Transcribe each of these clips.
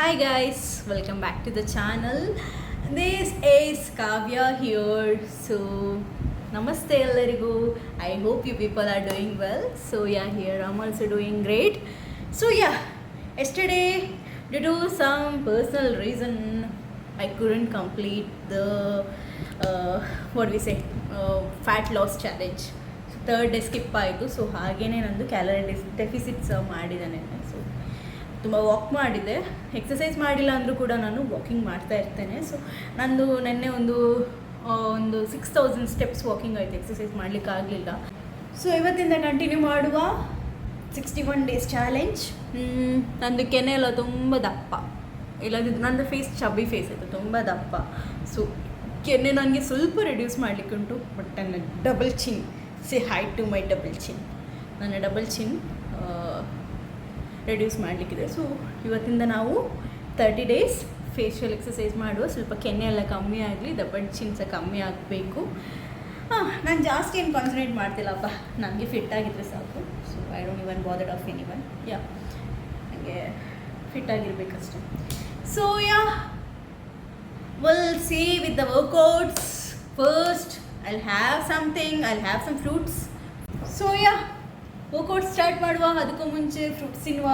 Hi guys, welcome back to the channel. This is Kavya here. So, namaste ellarigu. I hope you people are doing well. So yeah, here I'm also doing great. So yeah, yesterday due to some personal reason I couldn't complete the what do we say fat loss challenge. Third day skip ಆಯಿತು. So ಹಾಗೇ ನಂದು calorie deficits ಮಾಡಿದ್ದಾನೆ. So ತುಂಬ walk ಮಾಡಿದೆ, exercise ಮಾಡಿಲ್ಲ ಅಂದರೂ ಕೂಡ ನಾನು ವಾಕಿಂಗ್ ಮಾಡ್ತಾ ಇರ್ತೇನೆ. ಸೊ ನಂದು ನೆನ್ನೆ ಒಂದು 6000 ಸ್ಟೆಪ್ಸ್ ವಾಕಿಂಗ್ ಆಯಿತು, ಎಕ್ಸಸೈಸ್ ಮಾಡಲಿಕ್ಕಾಗಲಿಲ್ಲ. ಸೊ ಇವತ್ತಿಂದ ಕಂಟಿನ್ಯೂ ಮಾಡುವ 61 ಡೇಸ್ ಚಾಲೆಂಜ್. ನಂದು ಕೆನೆ ಎಲ್ಲ ತುಂಬ ದಪ್ಪ, ಇಲ್ಲದಿದ್ದು ನಂದು ಫೇಸ್ ಚಬ್ಬಿ ಫೇಸ್ ಆಯಿತು, ತುಂಬ ದಪ್ಪ. ಸೊ ಕೆನೆ ನನಗೆ ಸ್ವಲ್ಪ ರೆಡ್ಯೂಸ್ ಮಾಡಲಿಕ್ಕುಂಟು, ಬಟ್ ನನ್ನ double chin, say hi to my double chin, ನನ್ನ ಡಬಲ್ ಚಿನ್ ರೆಡ್ಯೂಸ್ ಮಾಡಲಿಕ್ಕಿದೆ. ಸೊ ಇವತ್ತಿಂದ ನಾವು 30 ಡೇಸ್ ಫೇಶಿಯಲ್ ಎಕ್ಸಸೈಸ್ ಮಾಡುವ, ಸ್ವಲ್ಪ ಕೆನ್ನೆ ಎಲ್ಲ ಕಮ್ಮಿ ಆಗಲಿ, ಡಬಲ್ ಚಿನ್ ಸಹ ಕಮ್ಮಿ ಆಗಬೇಕು. ನಾನು ಜಾಸ್ತಿ ಏನು ಕಾನ್ಸಂಟ್ರೇಟ್ ಮಾಡ್ತಿಲ್ಲಪ್ಪ, ನನಗೆ ಫಿಟ್ ಆಗಿದ್ದರೆ ಸಾಕು. So I don't even bothered of anyone. Yeah, ನನಗೆ ಫಿಟ್ ಆಗಿರಬೇಕಷ್ಟೆ. So yeah, will see with the workouts. First I'll have some fruits. So yeah, workout start ಮಾಡುವ. ಅದಕ್ಕೂ ಮುಂಚೆ ಫ್ರೂಟ್ಸ್ ತಿನ್ನುವ.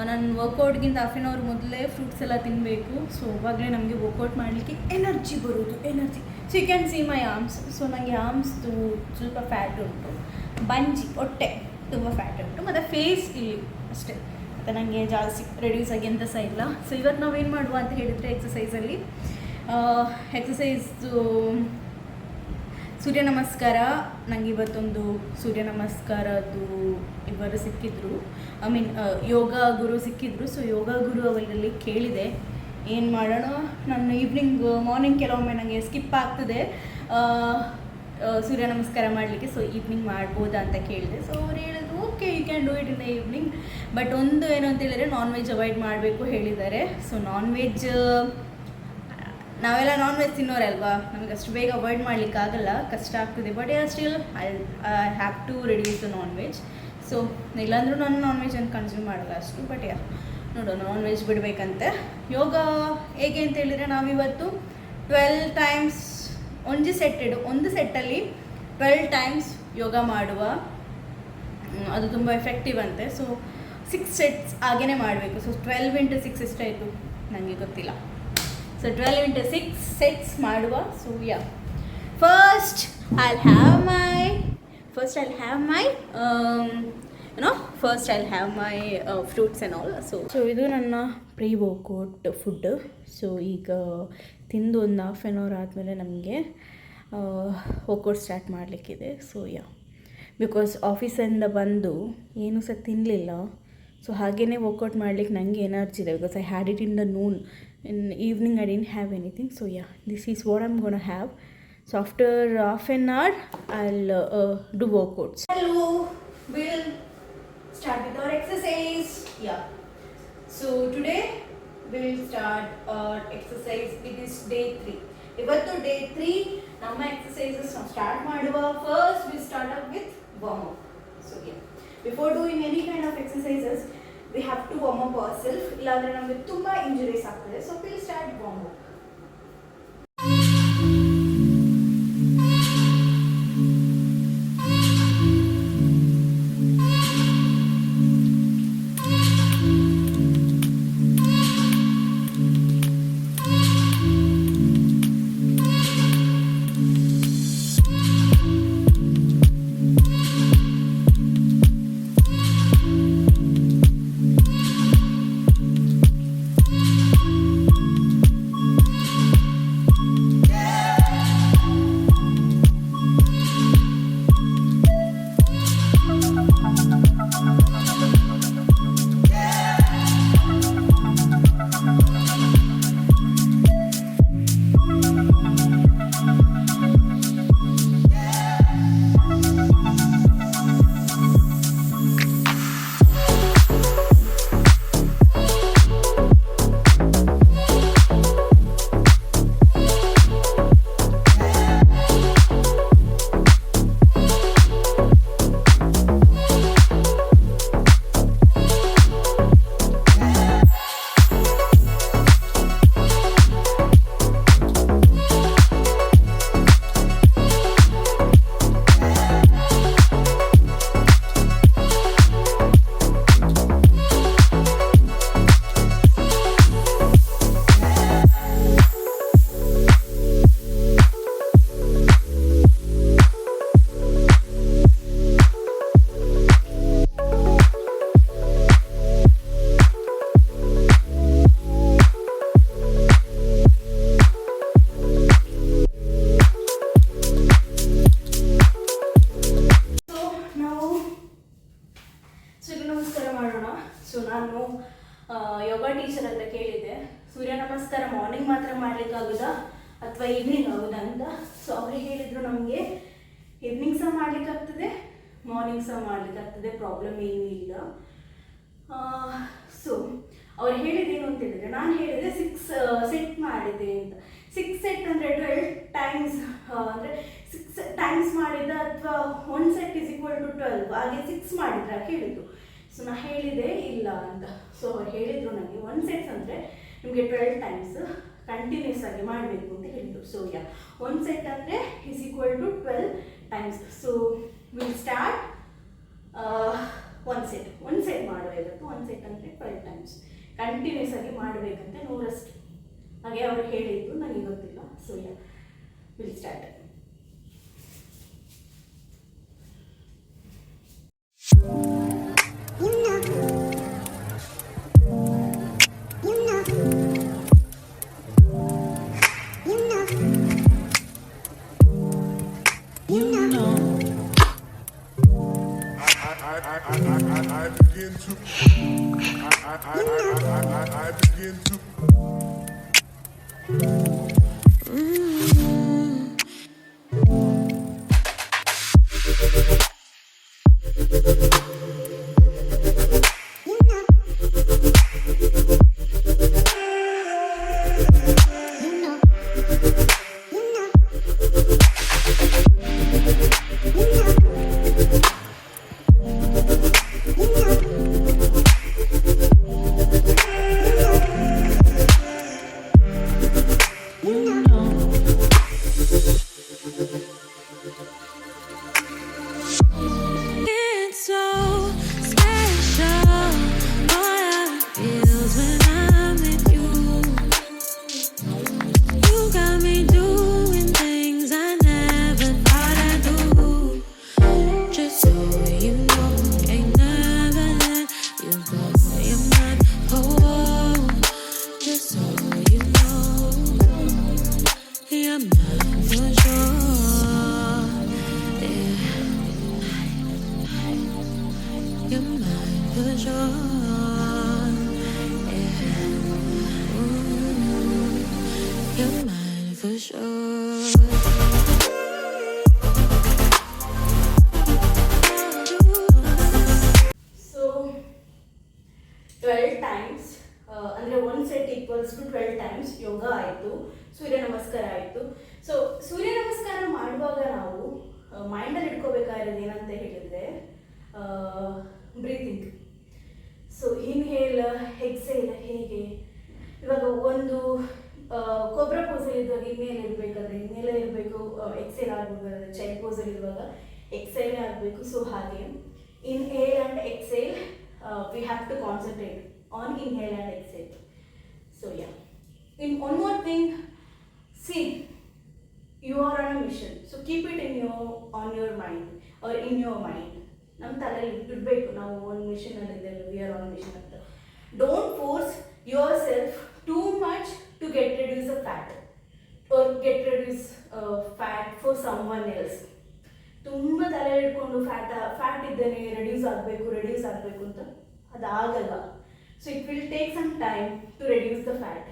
ನಾನು ವರ್ಕೌಟ್ಗಿಂತ ಹಾಫ್ ಆನ್ ಅವರ್ ಮೊದಲೇ ಫ್ರೂಟ್ಸ್ ಎಲ್ಲ ತಿನ್ನಬೇಕು. ಸೊ ಅವಾಗಲೇ ನಮಗೆ ವರ್ಕೌಟ್ ಮಾಡಲಿಕ್ಕೆ ಎನರ್ಜಿ ಬರೋದು, energy. So you can see my arms. So ನನಗೆ ಆರ್ಮ್ಸ್ದು ಸ್ವಲ್ಪ ಫ್ಯಾಟ್ ಉಂಟು, ಬಂಜಿ ಹೊಟ್ಟೆ ತುಂಬ ಫ್ಯಾಟ್ ಉಂಟು, ಮತ್ತು ಫೇಸ್ ಇಲ್ಲಿ ಅಷ್ಟೇ, ಮತ್ತು ನನಗೆ ಜಾಸ್ತಿ ರೆಡ್ಯೂಸ್ ಆಗಿ ಎಂತ ಸಹ ಇಲ್ಲ. ಸೊ ಇವತ್ತು ನಾವೇನು ಮಾಡುವ ಅಂತ ಹೇಳಿದರೆ, ಎಕ್ಸಸೈಸಲ್ಲಿ ಎಕ್ಸಸೈಸ್ದು ಸೂರ್ಯ ನಮಸ್ಕಾರ. ನನಗೆ ಇವತ್ತೊಂದು ಸೂರ್ಯ ನಮಸ್ಕಾರದ್ದು ಇವರು ಸಿಕ್ಕಿದ್ರು, ಐ ಮೀನ್ ಯೋಗ ಗುರು ಸಿಕ್ಕಿದ್ರು. ಸೊ ಯೋಗ ಗುರು ಅವರಲ್ಲಿ ಕೇಳಿದೆ ಏನು ಮಾಡೋಣ. ನಾನು ಮಾರ್ನಿಂಗ್ ಕೆಲವೊಮ್ಮೆ ನನಗೆ ಸ್ಕಿಪ್ ಆಗ್ತದೆ ಸೂರ್ಯ ನಮಸ್ಕಾರ ಮಾಡಲಿಕ್ಕೆ. ಸೊ ಈವ್ನಿಂಗ್ ಮಾಡ್ಬೋದಾ ಅಂತ ಕೇಳಿದೆ. ಸೊ ಅವ್ರು ಹೇಳಿದ್ರು okay, you can do it in the evening, but ಒಂದು ಏನು ಅಂತ ಹೇಳಿದರೆ ನಾನ್ ವೆಜ್ ಅವಾಯ್ಡ್ ಮಾಡಬೇಕು ಹೇಳಿದ್ದಾರೆ. ಸೊ ನಾನ್ ವೆಜ್, ನಾವೆಲ್ಲ ನಾನ್ ವೆಜ್ ತಿನ್ನೋರೆ ಅಲ್ವಾ, ನಮಗೆ ಅಷ್ಟು ಬೇಗ ಅವಾಯ್ಡ್ ಮಾಡಲಿಕ್ಕಾಗಲ್ಲ, ಕಷ್ಟ ಆಗ್ತದೆ. But still I have to reduce the non veg. So ಇಲ್ಲಾಂದ್ರೂ ನಾನು ನಾನ್ ವೆಜ್ ಅಂತ ಕನ್ಸ್ಯೂಮ್ ಮಾಡಲ್ಲ ಅಷ್ಟು. ಬಟ್ ನೋಡೋಣ, ನಾನ್ ವೆಜ್ ಬಿಡಬೇಕಂತೆ. ಯೋಗ ಹೇಗೆ ಅಂತ ಹೇಳಿದರೆ, ನಾವಿವತ್ತು 12 ಟೈಮ್ಸ್ ಒಂದು ಸೆಟ್ಟಲ್ಲಿ 12 ಟೈಮ್ಸ್ ಯೋಗ ಮಾಡುವ. ಅದು ತುಂಬ ಎಫೆಕ್ಟಿವ್ ಅಂತೆ. ಸೊ 6 ಸೆಟ್ಸ್ ಹಾಗೇ ಮಾಡಬೇಕು. ಸೊ 12 into 6 ಎಷ್ಟಾಯಿತು ನನಗೆ ಗೊತ್ತಿಲ್ಲ. ಸೊ 12 into 6 sets ಮಾಡುವ. So yeah, first I'll have my fruits and all. So ಇದು ನನ್ನ ಪ್ರೀ ವರ್ಕೌಟ್ ಫುಡ್. ಸೊ ಈಗ ತಿಂದು ಒಂದು ಹಾಫ್ ಆನ್ ಅವರ್ ಆದಮೇಲೆ ನಮಗೆ ವರ್ಕೌಟ್ ಸ್ಟಾರ್ಟ್ ಮಾಡಲಿಕ್ಕಿದೆ. ಸೊ ಯಾ, ಬಿಕಾಸ್ ಆಫೀಸಿಂದ ಬಂದು ಏನೂ ಸಹ ತಿನ್ನಲಿಲ್ಲ. ಸೊ ಹಾಗೇ ವರ್ಕೌಟ್ ಮಾಡ್ಲಿಕ್ಕೆ ನನಗೆ ಎನರ್ಜಿ ಇದೆ, because I had it in the Noon. In evening I didn't have anything. So yeah, this is what I'm gonna have. So after half an hour I'll do workouts. Hello, we'll start with our exercise. Yeah, so today we'll start our exercise. It is day 3. Ivattu day 3 namma exercises start maduva. First we start up with warm up. So yeah, before doing any kind of exercises we have to warm up ourselves, ಇಲ್ಲಾಂದರೆ ನಮಗೆ ತುಂಬ injuries ಆಗ್ತದೆ. So will start warm up. ಕೇಳಿದೆ, ಸೂರ್ಯ ನಮಸ್ಕಾರ morning ಮಾತ್ರ ಮಾಡ್ಲಿಕ್ಕಾಗುದಾ ಅಥವಾ evening ಆಗುದಾ ಅಂತ. So ಅವ್ರಿಗೆ ಹೇಳಿದ್ರು ನಮಗೆ ಈವ್ನಿಂಗ್ ಸಹ ಮಾಡ್ಲಿಕ್ಕಾಗ್ತದೆ, ಮಾರ್ನಿಂಗ್ ಸಹ ಮಾಡ್ಲಿಕ್ಕಾಗ್ತದೆ, ಪ್ರಾಬ್ಲಮ್ ಏನೂ ಇಲ್ಲ. ಸೊ ಅವ್ರು ಹೇಳಿದ್ದೇನು ಅಂತ ಹೇಳಿದ್ರೆ, ನಾನು ಹೇಳಿದೆ 6 ಸೆಟ್ ಮಾಡಿದೆ ಅಂತ. 6 ಸೆಟ್ ಅಂದರೆ 12 ಟೈಮ್ಸ್, ಅಂದರೆ 6 ಟೈಮ್ಸ್ ಮಾಡಿದ ಅಥವಾ 1 ಸೆಟ್ ಇಸ್ ಈಕ್ವಲ್ ಟು 12 ಹಾಗೆ 6 ಮಾಡಿದ್ರ ಕೇಳಿದ್ರು. ಸೊ ನಾನು ಹೇಳಿದೆ ಇಲ್ಲ ಅಂತ. ಸೊ ಅವ್ರು ಹೇಳಿದರು ನನಗೆ 1 ಸೆಟ್ಸ್ ಅಂದರೆ ನಿಮಗೆ 12 ಟೈಮ್ಸ್ ಕಂಟಿನ್ಯೂಸ್ ಆಗಿ ಮಾಡಬೇಕು ಅಂತ ಹೇಳಿದರು. ಸೊ 1 ಸೆಟ್ ಅಂದರೆ is equal to 12 times. So will start 1 set ಮಾಡುವ ಇವತ್ತು. 1 ಸೆಟ್ ಅಂದರೆ 12 ಟೈಮ್ಸ್ ಕಂಟಿನ್ಯೂಸ್ ಆಗಿ ಮಾಡಬೇಕಂತೆ, ನೋ ರೆಸ್ಟ್ ಹಾಗೆ ಅವ್ರು ಹೇಳಿದ್ದು, ನನಗೆ ಗೊತ್ತಿಲ್ಲ. So will start. ಅಂದರೆ 1 ಸೆಟ್ ಈಕ್ವಲ್ಸ್ ಟು 12 ಟೈಮ್ಸ್ ಯೋಗ ಆಯಿತು, ಸೂರ್ಯ ನಮಸ್ಕಾರ ಆಯಿತು. ಸೊ ಸೂರ್ಯ ನಮಸ್ಕಾರ ಮಾಡುವಾಗ ನಾವು ಮೈಂಡಲ್ಲಿ ಇಟ್ಕೋಬೇಕಾಗಿರೋದು ಏನಂತ ಹೇಳಿದರೆ ಬ್ರೀತಿಂಗ್. ಸೊ ಇನ್ಹೇಲ್ ಎಕ್ಸೇಲ್ ಹೇಗೆ, ಇವಾಗ ಒಂದು ಕೊಬ್ರ ಪೋಸಲ್ಲಿ ಇರುವಾಗ ಇನ್ಹೇಲ್ ಇರಬೇಕಾದ್ರೆ ಇನ್ಹೇಲೇ ಇರಬೇಕು, ಎಕ್ಸೇಲ್ ಆಗಬೇಕಾದ್ರೆ ಚೈಲ್ಡ್ ಪೋಸಲ್ಲಿ ಇರುವಾಗ ಎಕ್ಸೇಲೇ ಆಗಬೇಕು. ಸೊ ಹಾಗೆ inhale and exhale we have to concentrate on inhale and exhale. So in one more thing, see, you are on a mission, so keep it on your mind or in your mind. ನಮ್ಮ ತಲೆಯಲ್ಲಿ ಇಡಬೇಕು, ನಾವು ಒಂದು mission ಅಲ್ಲಿ ಇದ್ದೇವೆ, we are on mission ಅಂತ. Don't force yourself too much to get reduce a fat or get reduce fat for someone else. ತುಂಬ ತಲೆ ಇಟ್ಕೊಂಡು ಫ್ಯಾಟ್ ಇದ್ದೇನೆ ರೆಡ್ಯೂಸ್ ಆಗಬೇಕು ಅಂತ ಅದಾಗಲ್ಲ. So it will take some time to reduce the fat.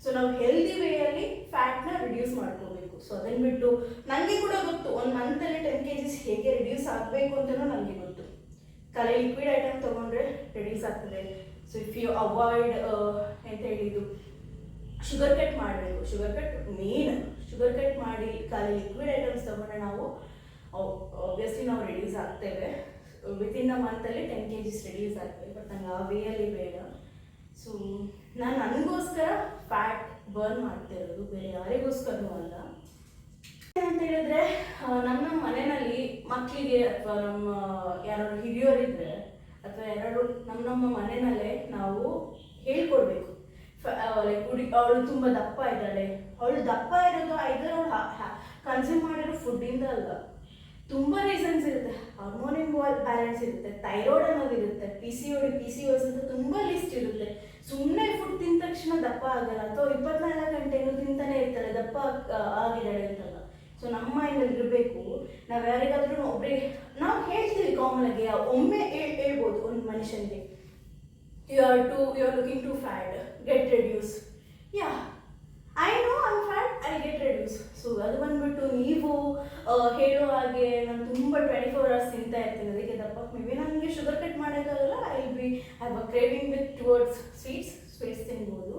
So ನಾವು healthy ವೇಯಲ್ಲಿ ಫ್ಯಾಟ್ನ ರಿಡ್ಯೂಸ್ ಮಾಡ್ಕೋಬೇಕು. ಸೊ ಅದನ್ನು ಬಿಟ್ಟು ನನಗೆ ಕೂಡ ಗೊತ್ತು, 1 ಮಂತಲ್ಲಿ 10 kg ಹೇಗೆ ರಿಡ್ಯೂಸ್ ಆಗಬೇಕು ಅಂತಲೂ ನನಗೆ ಗೊತ್ತು. ಖಾಲಿ ಲಿಕ್ವಿಡ್ ಐಟಮ್ ತೊಗೊಂಡ್ರೆ ರಿಡ್ಯೂಸ್ ಆಗ್ತದೆ. ಸೊ ಇಫ್ ಯು ಅವಾಯ್ಡ್ ಎಂತ ಹೇಳಿದ್ದು ಶುಗರ್ ಕಟ್ ಮಾಡಬೇಕು, ಶುಗರ್ ಕಟ್ ಮಾಡಿ ಖಾಲಿ ಲಿಕ್ವಿಡ್ ಐಟಮ್ಸ್ ತೊಗೊಂಡ್ರೆ ನಾವು ಆಬ್ವಿಯಸ್ಲಿ ನಾವು ರಿಡ್ಯೂಸ್ ಆಗ್ತೇವೆ. ವಿತಿನ್ ಅ ಮಂತಲ್ಲಿ 10 kg ರಿಡ್ಯೂಸ್ ಆಗ್ತೇವೆ. ಬಟ್ ನಂಗೆ ಆ ವೇಯಲ್ಲಿ ಬೇಡ. ಸೊ ನಾನು ನನಗೋಸ್ಕರ ಫ್ಯಾಟ್ ಬರ್ನ್ ಮಾಡ್ತಿರೋದು, ಬೇರೆ ಯಾರಿಗೋಸ್ಕರನೂ ಅಲ್ಲ. ಅಂತ ಹೇಳಿದ್ರೆ ನಮ್ಮ ಮನೆಯಲ್ಲಿ ಮಕ್ಕಳಿಗೆ ಅಥವಾ ನಮ್ಮ ಯಾರು ಹಿರಿಯೋರಿದ್ರೆ ಅಥವಾ ಯಾರು ನಮ್ಮ ಮನೆಯಲ್ಲೇ ನಾವು ಹೇಳ್ಕೊಡ್ಬೇಕು. ಲೈಕ್ ಅವಳು ತುಂಬ ದಪ್ಪ ಇದ್ದಾಳೆ, ಅವಳು ದಪ್ಪ ಇರೋದು ಐದರ್ ಅವಳು ಕನ್ಸ್ಯೂಮ್ ಮಾಡಿರೋ ಫುಡ್ಡಿಂದ ಅಲ್ಲ. ತುಂಬ ರೀಸನ್ಸ್ ಇರುತ್ತೆ. ಹಾರ್ಮೋನಿಯಂ ಬ್ಯಾಲೆನ್ಸ್ ಇರುತ್ತೆ, ಥೈರಾಯ್ಡ್ ಅನ್ನೋದು ಇರುತ್ತೆ, PCOS ಅಂತ ತುಂಬ ಲಿಸ್ಟ್ ಇರುತ್ತೆ. ಸುಮ್ಮನೆ ಫುಡ್ ತಿಂದ ತಕ್ಷಣ ದಪ್ಪ ಆಗಲ್ಲ, ಅಥವಾ 24 ಗಂಟೆನೂ ತಿಂತಾನೆ ಇರ್ತಾರೆ ದಪ್ಪ ಆಗಿದ್ದಾಳೆ ಅಂತಲ್ಲ. ಸೊ ನಮ್ಮ ಮೈಂಡಲ್ಲಿ ಇರಬೇಕು, ನಾವು ಯಾರಿಗಾದ್ರೂ ಒಬ್ಬರಿಗೆ ನಾವು ಹೇಳ್ತೀವಿ ಕಾಮನ್ ಆಗಿ, ಒಮ್ಮೆ ಹೇಳ್ಬೋದು ಒಂದು ಮನುಷ್ಯನಿಗೆ you are looking to fat, get reduced. Yeah, I know I'm fat, I'll get reduced. So ಅದು ಬಂದ್ಬಿಟ್ಟು ನೀವು ಹೇಳೋ ಹಾಗೆ ನಾನು ತುಂಬ 24 hours ತಿಂತಾ ಇರ್ತೀನಿ ಅದಕ್ಕೆ ದಪ್ಪ. ಮೇ ಬಿ ನನಗೆ ಶುಗರ್ ಕಟ್ ಮಾಡೋಕ್ಕಾಗಲ್ಲ, I have a craving with towards sweets ತಿನ್ಬೋದು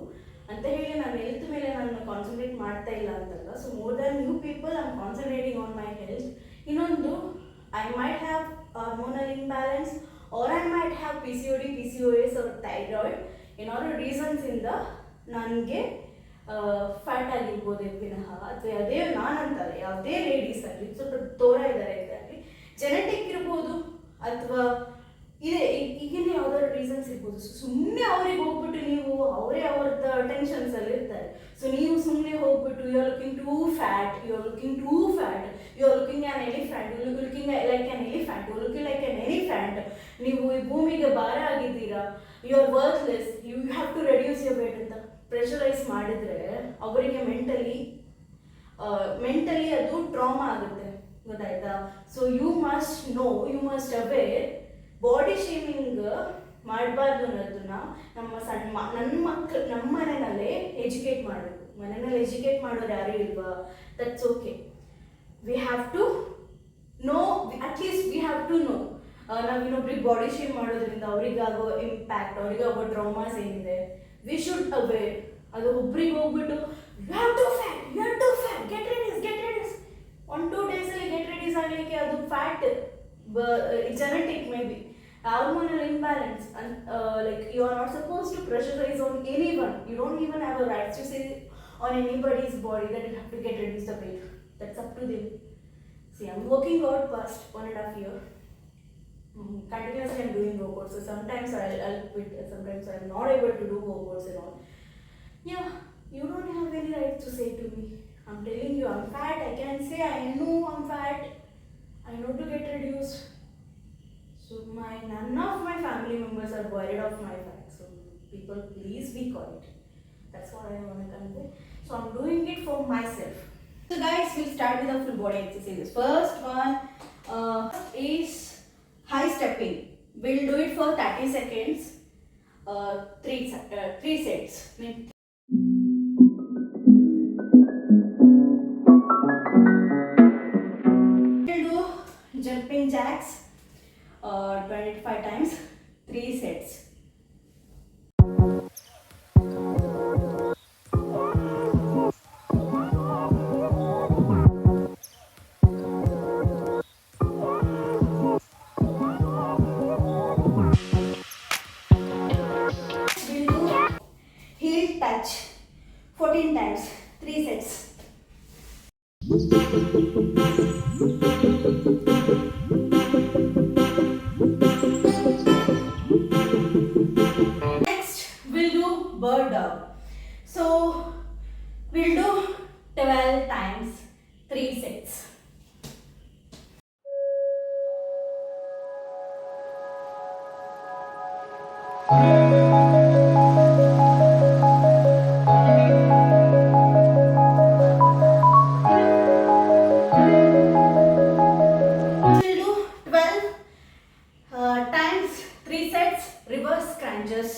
ಅಂತ ಹೇಳಿ ನಾನು ಹೆಲ್ತ್ ಮೇಲೆ ನಾನು ಕಾನ್ಸಂಟ್ರೇಟ್ ಮಾಡ್ತಾ ಇಲ್ಲ ಅಂತಲ್ಲ. So more than you people I am concentrating on my health. ಇನ್ನೊಂದು, I might have hormonal imbalance or I might have PCOD, PCOS or thyroid. ಏನಾದ್ರು ರೀಸನ್ಸಿಂದ ನನಗೆ ಫ್ಯಾಟ್ ಆಗಿರ್ಬೋದು ವಿನಃ, ಅಥವಾ ಯಾವುದೇ ನಾನಂತಲ್ಲ ಯಾವುದೇ ಲೇಡೀಸ್ ಆಗಲಿ ಸ್ವಲ್ಪ ತೋರ ಇದ್ದಾರೆ ಇದ್ದಾಗಲಿ ಜೆನೆಟಿಕ್ ಇರ್ಬೋದು ಅಥವಾ ಇದೆ ಈಗಿನ ಯಾವ್ದಾದ್ರು ರೀಸನ್ಸ್ ಇರ್ಬೋದು. ಸೊ ಸುಮ್ಮನೆ ಅವ್ರಿಗೆ ಹೋಗ್ಬಿಟ್ಟು ನೀವು ಅವರೇ ಅವ್ರದ್ದು ಟೆನ್ಷನ್ಸಲ್ಲಿ ಇರ್ತಾರೆ. ಸೊ ನೀವು ಸುಮ್ಮನೆ ಹೋಗ್ಬಿಟ್ಟು you are looking too fat, you are looking an elephant, you looking like an elephant, you looking like an elephant, ನೀವು ಈ ಭೂಮಿಗೆ ಭಾರ ಆಗಿದ್ದೀರಾ, you are worthless, you have to reduce your weight ಅಂತ ಪ್ರೆಷರೈಸ್ ಮಾಡಿದರೆ ಅವರಿಗೆ ಮೆಂಟಲಿ ಅದು trauma ಆಗುತ್ತೆ, ಗೊತ್ತಾಯ್ತಾ? So you must aware body shaming ಮಾಡಬಾರ್ದು ಅನ್ನೋದನ್ನ ನಮ್ಮ ಮನೆಯಲ್ಲೇ ಎಜುಕೇಟ್ ಮಾಡಬೇಕು. ಮನೆಯಲ್ಲಿ ಎಜುಕೇಟ್ ಮಾಡೋರು ಯಾರು ಇಲ್ವಾ? That's okay. We have to know, at least we have to know. ನಾವು ಇನ್ನೊಬ್ರಿಗೆ ಬಾಡಿ ಶೇಮ್ ಮಾಡೋದ್ರಿಂದ ಅವರಿಗಾಗೋ ಇಂಪ್ಯಾಕ್ಟ್, ಅವರಿಗಾಗೋ ಟ್ರಾಮಾಸ್ ಏನಿದೆ, ವಿ ಶುಡ್ ಅವೇರ್. ಅದು ಒಬ್ರಿಗೆ ಹೋಗ್ಬಿಟ್ಟು you have to fat, get reduce 1-2 ಡೇಸಲ್ಲಿ ಗೆಟ್ ರೆಡ್ಯೂಸ್ ಆಗಲಿಕ್ಕೆ ಅದು fat genetic maybe, hormonal imbalance, and like you are not supposed to pressurize on anyone. You don't even have a right to say on anybody's body that you have to get reduced the weight. That's up to them. See, I'm working out past 1.5 year. Continuously I'm doing workouts. So sometimes I'll quit, sometimes I'm not able to do workouts and all. Yeah, you don't have any right to say to me, I'm telling you I'm fat. I can say I know I'm fat, I know to get reduced. So none of my family members are worried of my fat. So people, please be quiet. That's what I want to convey. So I'm doing it for myself. So guys, we'll start with the full body exercises. First one is high stepping. We'll do it for 30 seconds. 3 sets. We'll do jumping jacks 25 times, 3 sets. We'll do heel touch 14 times, 3 sets. Bird dog. So we'll do 12 times, 3 sets. We'll do 12 times, 3 sets, reverse crunches.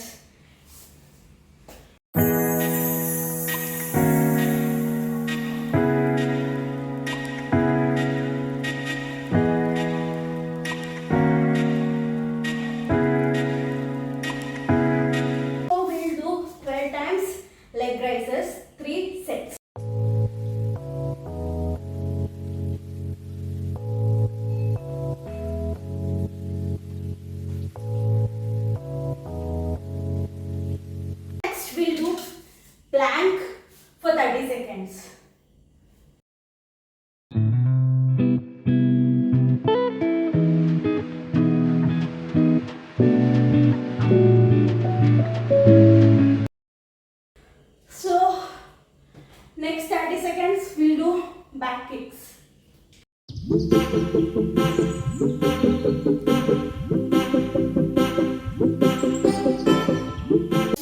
Leg raises, 3 sets. Next we'll do plank for 30 seconds. Next 30 seconds we'll do back kicks.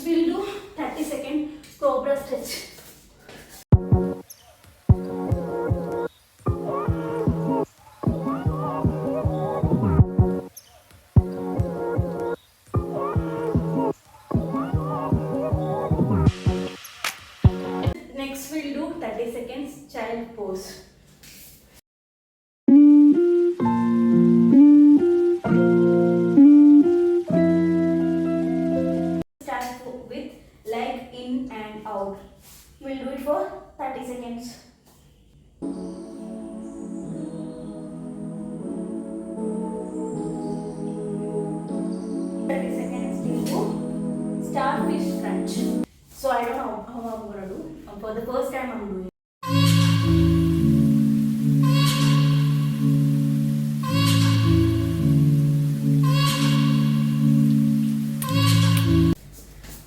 We'll do 30-second cobra stretch. 30 seconds child pose. Start with leg in and out. We'll do it for 30 seconds. Starfish crunch. So I don't know how I'm gonna do. For the first time I'm doing.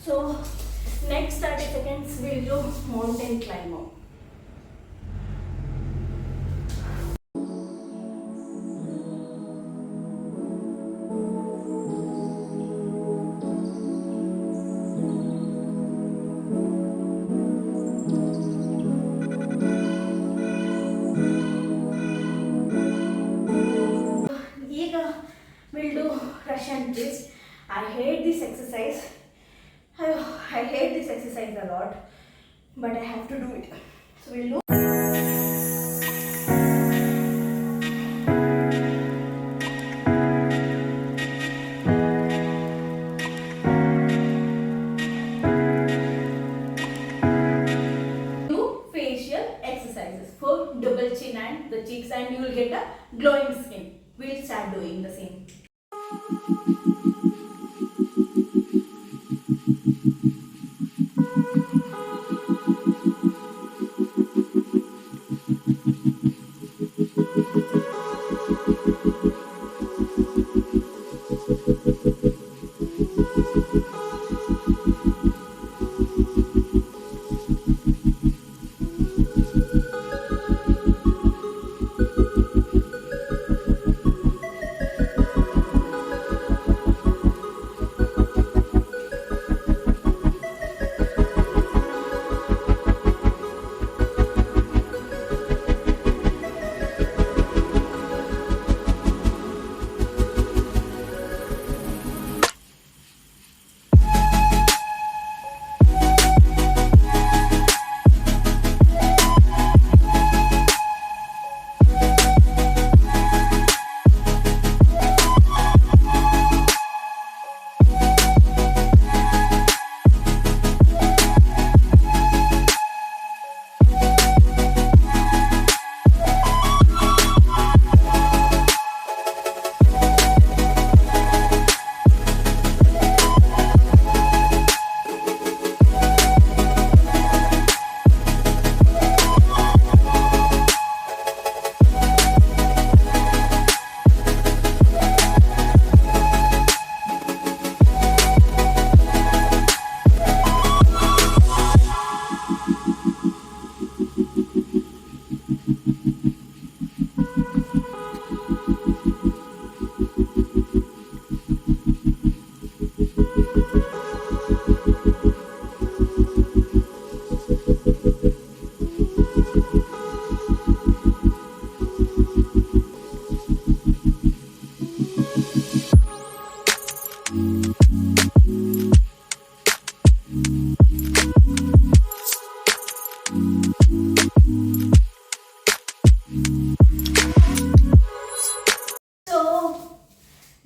So next 30 seconds we'll do mountain climber. We'll do Russian twist. I hate this exercise. I hate this exercise a lot, but I have to do it. So we'll do. Do facial exercises for double chin and the cheeks, and you will get a glowing skin. We'll start doing the same.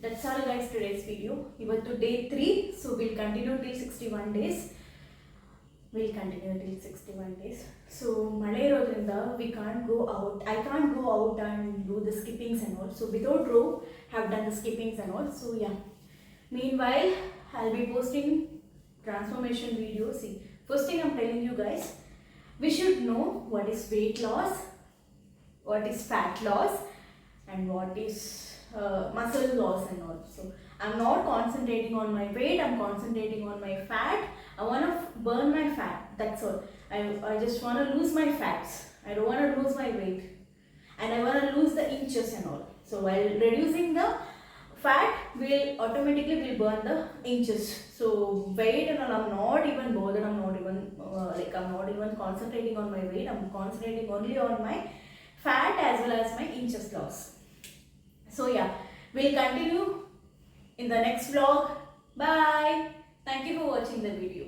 That's all guys, today's video. ಇವತ್ತು day 3, so we'll continue till 61 days. We'll continue till 61 days. So ಮಳೆ ಇರೋದ್ರಿಂದ we can't go out. I can't go out and do the skippings and all. So without rope, have done the skippings and all. So yeah. Meanwhile, I'll be posting transformation videos. See, first thing I'm telling you guys, we should know what is weight loss, what is fat loss, and what is muscle loss and all. So I'm not concentrating on my weight, I'm concentrating on my fat. I want to burn my fat, that's all. I just want to lose my fats. I don't want to lose my weight, and I want to lose the inches and all. So while reducing the fat, will automatically burn the inches. So weight and all, I'm not even bothered. I'm not even concentrating on my weight. I'm concentrating only on my fat as well as my inches loss. So yeah, we'll continue in the next vlog. Bye. Thank you for watching the video.